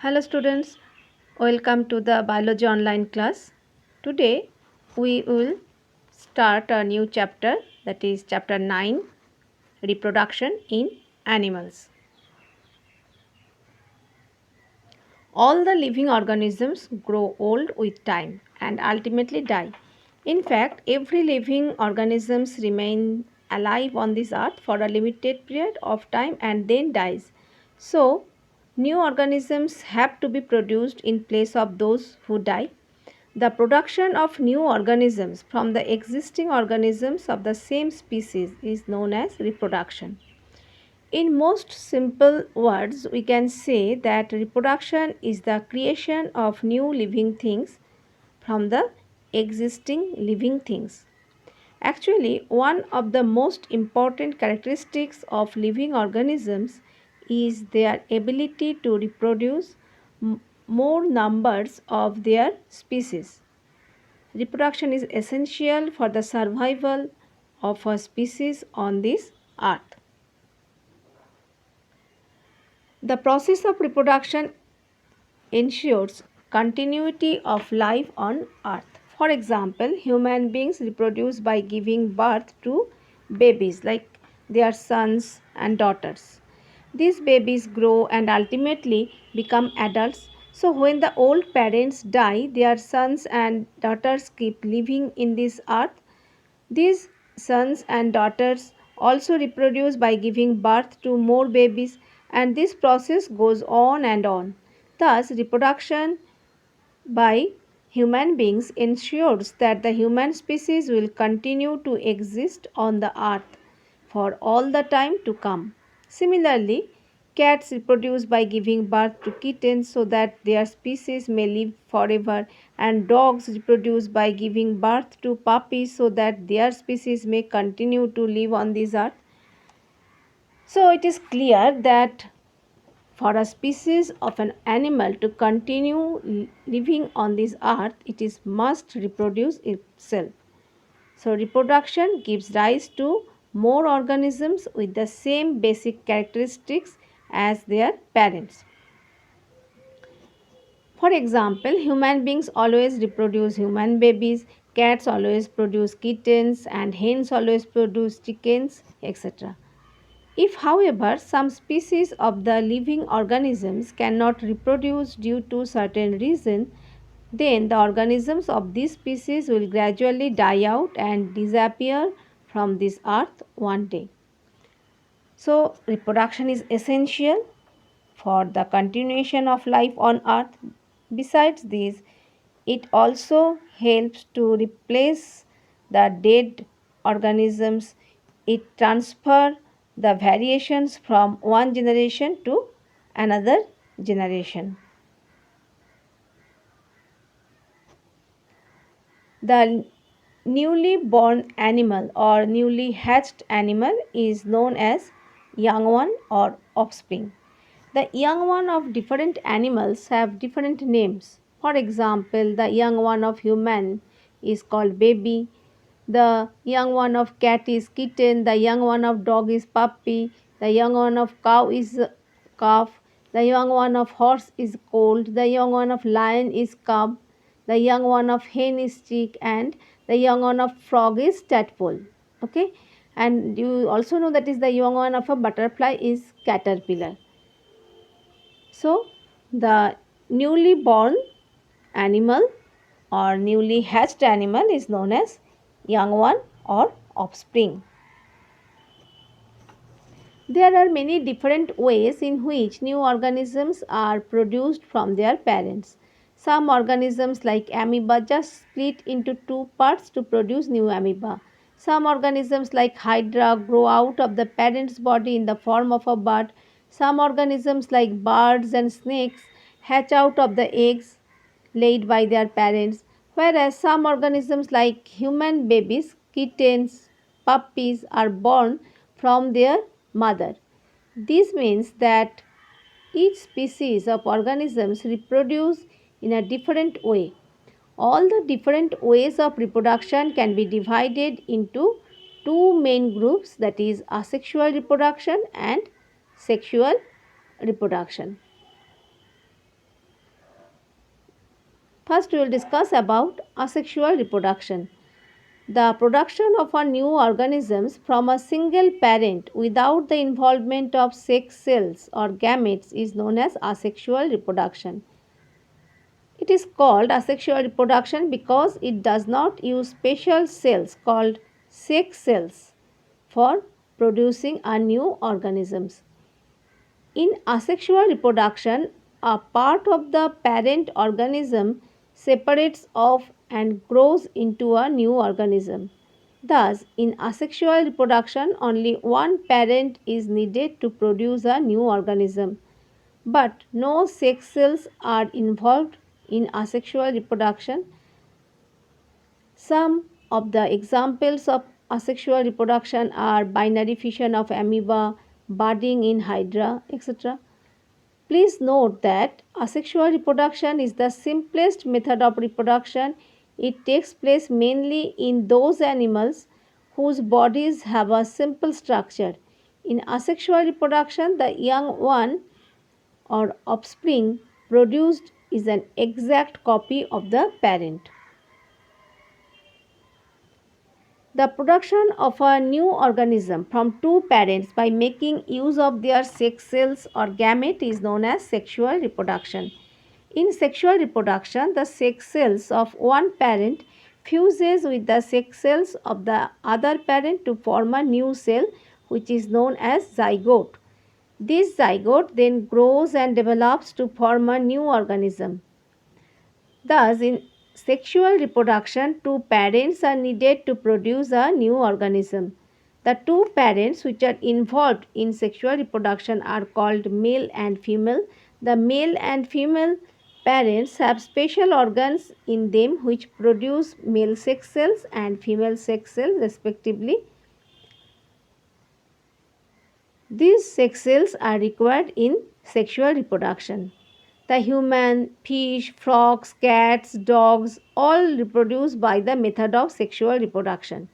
Hello students, welcome to the biology online class. Today we will start a new chapter, that is chapter 9, reproduction in animals. All the living organisms grow old with time and ultimately die. In fact, every living organisms remain alive on this earth for a limited period of time and then dies. So, new organisms have to be produced in place of those who die. The production of new organisms from the existing organisms of the same species is known as reproduction. In most simple words, we can say that reproduction is the creation of new living things from the existing living things. Actually, one of the most important characteristics of living organisms is their ability to reproduce more numbers of their species. Reproduction is essential for the survival of a species on this earth. The process of reproduction ensures continuity of life on earth. For example, human beings reproduce by giving birth to babies like their sons and daughters. These babies grow and ultimately become adults. So when the old parents die, their sons and daughters keep living in this earth. These sons and daughters also reproduce by giving birth to more babies, and this process goes on and on. Thus, reproduction by human beings ensures that the human species will continue to exist on the earth for all the time to come. Similarly, cats reproduce by giving birth to kittens so that their species may live forever, and dogs reproduce by giving birth to puppies so that their species may continue to live on this earth. So, it is clear that for a species of an animal to continue living on this earth, it is must reproduce itself. So, reproduction gives rise to more organisms with the same basic characteristics as their parents. For example, human beings always reproduce human babies, cats always produce kittens, and hens always produce chickens, etc. If, however, some species of the living organisms cannot reproduce due to certain reason, then the organisms of this species will gradually die out and disappear from this earth one day. So, reproduction is essential for the continuation of life on earth. Besides this, it also helps to replace the dead organisms. It transfers the variations from one generation to another generation. The newly born animal or newly hatched animal is known as young one or offspring. The young one of different animals have different names. For example, the young one of human is called baby, the young one of cat is kitten, the young one of dog is puppy, the young one of cow is calf, the young one of horse is colt, the young one of lion is cub, the young one of hen is chick, and the young one of frog is tadpole. Okay, and you also know that is the young one of a butterfly is caterpillar. So, the newly born animal or newly hatched animal is known as young one or offspring. There are many different ways in which new organisms are produced from their parents. Some organisms like amoeba just split into two parts to produce new amoeba. Some organisms like hydra grow out of the parent's body in the form of a bud. Some organisms like birds and snakes hatch out of the eggs laid by their parents, whereas some organisms like human babies, kittens, puppies are born from their mother. This means that each species of organisms reproduce in a different way. All the different ways of reproduction can be divided into two main groups, that is asexual reproduction and sexual reproduction. First, we will discuss about asexual reproduction. The production of a new organisms from a single parent without the involvement of sex cells or gametes is known as asexual reproduction. It is called asexual reproduction because it does not use special cells called sex cells for producing a new organisms. In asexual reproduction, a part of the parent organism separates off and grows into a new organism. Thus, in asexual reproduction, only one parent is needed to produce a new organism, but no sex cells are involved in asexual reproduction. Some of the examples of asexual reproduction are binary fission of amoeba, budding in hydra, etc. Please note that asexual reproduction is the simplest method of reproduction. It takes place mainly in those animals whose bodies have a simple structure. In asexual reproduction, the young one or offspring produced is an exact copy of the parent. The production of a new organism from two parents by making use of their sex cells or gamete is known as sexual reproduction. In sexual reproduction, the sex cells of one parent fuses with the sex cells of the other parent to form a new cell which is known as zygote. This zygote then grows and develops to form a new organism. Thus, in sexual reproduction, two parents are needed to produce a new organism. The two parents which are involved in sexual reproduction are called male and female. The male and female parents have special organs in them which produce male sex cells and female sex cells respectively. These sex cells are required in sexual reproduction. The human, fish, frogs, cats, dogs all reproduce by the method of sexual reproduction.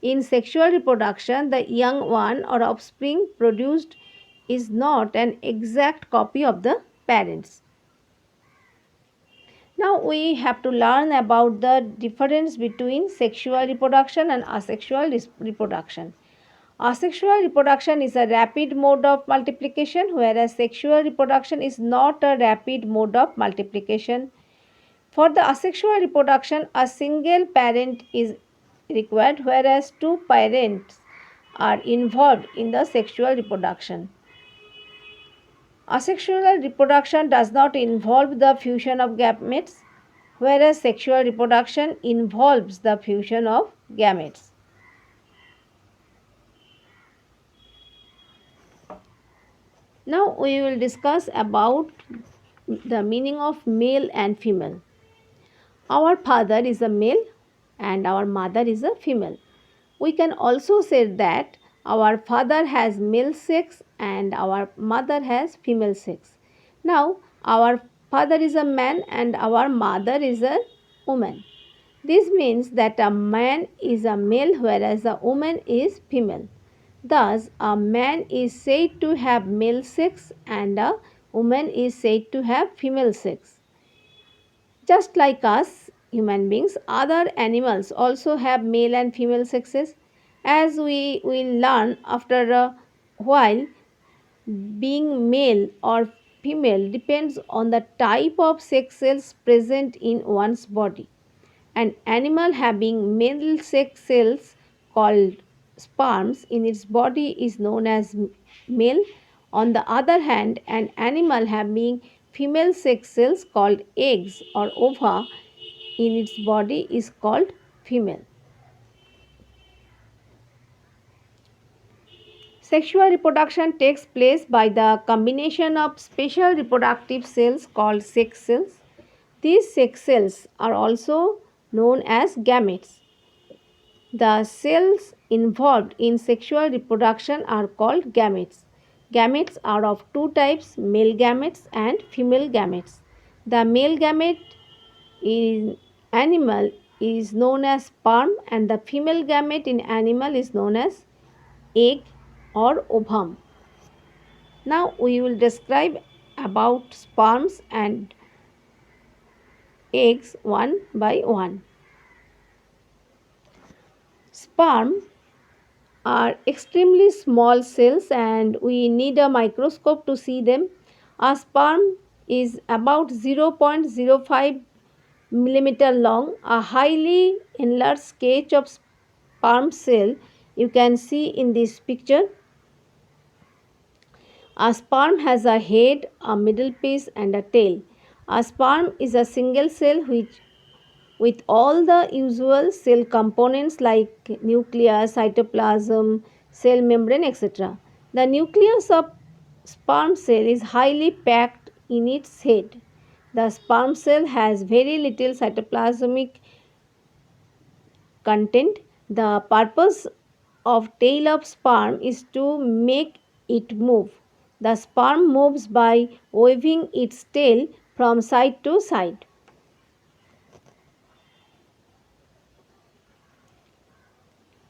In sexual reproduction, the young one or offspring produced is not an exact copy of the parents. Now we have to learn about the difference between sexual reproduction and asexual reproduction. Asexual reproduction is a rapid mode of multiplication, whereas sexual reproduction is not a rapid mode of multiplication. For the asexual reproduction, a single parent is required, whereas two parents are involved in the sexual reproduction. Asexual reproduction does not involve the fusion of gametes, whereas sexual reproduction involves the fusion of gametes. Now we will discuss about the meaning of male and female. Our father is a male and our mother is a female. We can also say that our father has male sex and our mother has female sex. Now our father is a man and our mother is a woman. This means that a man is a male whereas a woman is female. Thus, a man is said to have male sex and a woman is said to have female sex. Just like us, human beings, other animals also have male and female sexes. As we will learn after a while, being male or female depends on the type of sex cells present in one's body. An animal having male sex cells called sperms in its body is known as male. On the other hand, an animal having female sex cells called eggs or ova in its body is called female. Sexual reproduction takes place by the combination of special reproductive cells called sex cells. These sex cells are also known as gametes. The cells involved in sexual reproduction are called gametes. Gametes are of two types, male gametes and female gametes. The male gamete in animal is known as sperm and the female gamete in animal is known as egg or ovum. Now we will describe about sperms and eggs one by one. Sperm are extremely small cells and we need a microscope to see them. A sperm is about 0.05 millimeter long. A highly enlarged sketch of sperm cell you can see in this picture. A sperm has a head, a middle piece and a tail. A sperm is a single cell which with all the usual cell components like nucleus, cytoplasm, cell membrane, etc. The nucleus of sperm cell is highly packed in its head. The sperm cell has very little cytoplasmic content. The purpose of tail of sperm is to make it move. The sperm moves by waving its tail from side to side.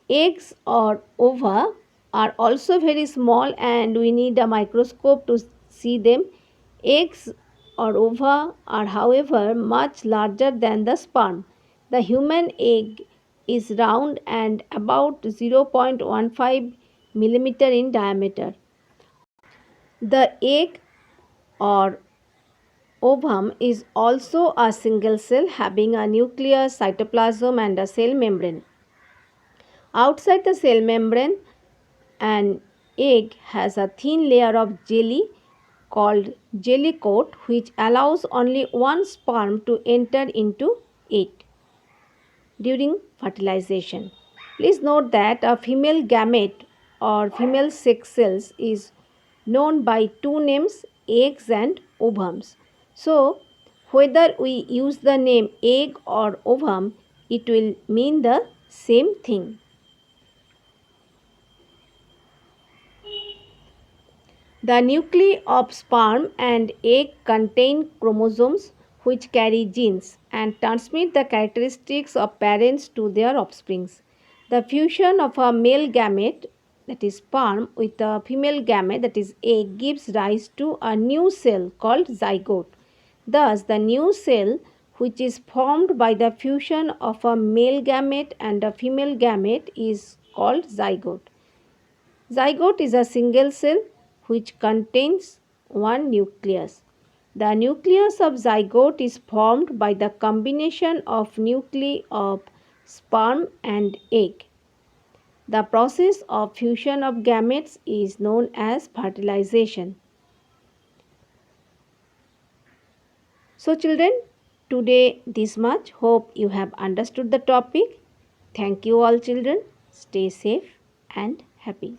Eggs or ova are also very small and we need a microscope to see them. Eggs or ova are however much larger than the sperm. The human egg is round and about 0.15 millimeter in diameter. The egg or ovum is also a single cell having a nucleus, cytoplasm and a cell membrane. Outside the cell membrane, an egg has a thin layer of jelly called jelly coat which allows only one sperm to enter into it during fertilization. Please note that a female gamete or female sex cells is known by two names, eggs and ovums. So, whether we use the name egg or ovum, it will mean the same thing. The nuclei of sperm and egg contain chromosomes which carry genes and transmit the characteristics of parents to their offsprings. The fusion of a male gamete, that is sperm, with a female gamete, that is egg, gives rise to a new cell called zygote. Thus, the new cell, which is formed by the fusion of a male gamete and a female gamete, is called zygote. Zygote is a single cell which contains one nucleus. The nucleus of zygote is formed by the combination of nuclei of sperm and egg. The process of fusion of gametes is known as fertilization. So children, today this much. Hope you have understood the topic. Thank you all children. Stay safe and happy.